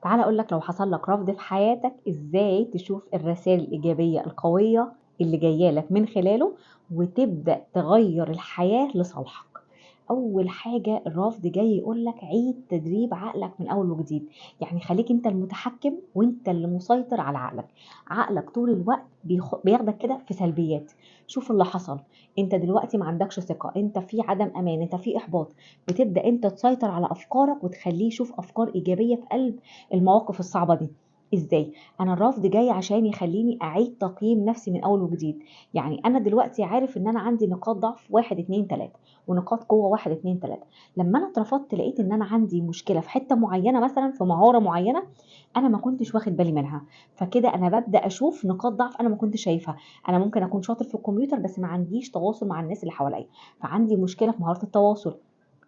تعالَ أقول لك لو حصل لك رفض في حياتك، إزاي تشوف الرسايل الإيجابية القوية اللي جاية لك من خلاله، وتبدأ تغيّر الحياة لصالحك. أول حاجة الرفض جاي يقول لك عيد تدريب عقلك من أول وجديد، يعني خليك أنت المتحكم وأنت اللي مسيطر على عقلك. عقلك طول الوقت بياخدك كده في سلبيات. شوف اللي حصل، أنت دلوقتي ما عندكش ثقة، أنت في عدم أمان، أنت في إحباط، بتبدأ أنت تسيطر على أفكارك وتخليه يشوف أفكار إيجابية في قلب المواقف الصعبة دي. إزاي؟ أنا الرفض جاي عشان يخليني أعيد تقييم نفسي من أول وجديد. يعني أنا دلوقتي عارف إن أنا عندي نقاط ضعف 1 2 3 ونقاط قوة 1 2 3. لما أنا اترفضت لقيت إن أنا عندي مشكلة في حتة معينة، مثلا في مهارة معينة أنا ما كنتش واخد بالي منها. فكده أنا ببدأ أشوف نقاط ضعف أنا ما كنتش شايفها. أنا ممكن أكون شاطر في الكمبيوتر بس ما عنديش تواصل مع الناس اللي حواليا، فعندي مشكلة في مهارة التواصل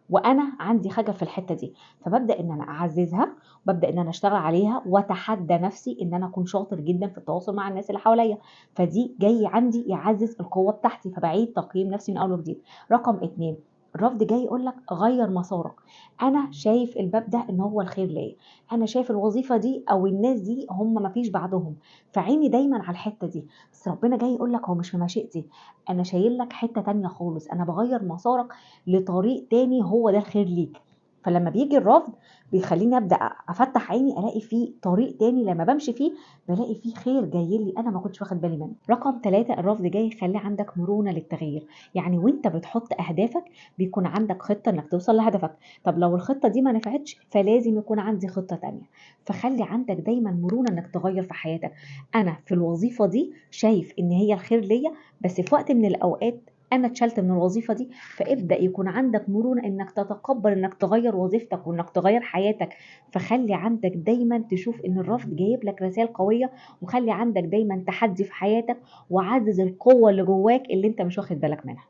وأنا عندي خجل في الحتة دي. فبابدأ إن أنا أعزّزها، وبابدأ إن أنا أشتغل عليها وأتحدى نفسي إن أنا أكون شاطر جدًا في التواصل مع الناس اللي حواليّا. فدي جاي عندي يعزّز القوة بتاعتي، فباعيد تقييم نفسي من أول وجديد. رقم 2، الرفض جاي يقول لك غيّر مسارك. أنا شايف الباب ده إن هو الخير ليّا، أنا شايف الوظيفة دي أو الناس دي هم ما فيش بعدهم، فعيني دايمًا على الحتة دي. بس ربنا جاي يقول لك هو مش في مشيئتي، أنا شايل لك حتة تانية خالص، أنا باغيّر مسارك لطريق تاني هو ده الخير ليك. فلما بيجي الرفض بيخليني ابدا افتح عيني الاقي فيه طريق تاني، لما بمشي فيه بلاقي فيه خير جاي لي انا ما كنتش واخد بالي منه. رقم 3، الرفض جاي يخلي عندك مرونة للتغيير. يعني وانت بتحط اهدافك بيكون عندك خطة انك توصل لهدفك. طب لو الخطة دي ما نفعتش فلازم يكون عندي خطة تانية. فخلي عندك دايما مرونة انك تغير في حياتك. انا في الوظيفة دي شايف ان هي الخير ليا، بس في وقت من الاوقات انا اتشلت من الوظيفة دي. فابدأ يكون عندك مرونة انك تتقبل انك تغير وظيفتك وانك تغير حياتك. فخلي عندك دايما تشوف ان الرفض جايب لك رسائل قوية، وخلي عندك دايما تحدي في حياتك، وعزز القوة اللي جواك اللي انت مش واخد بالك منها.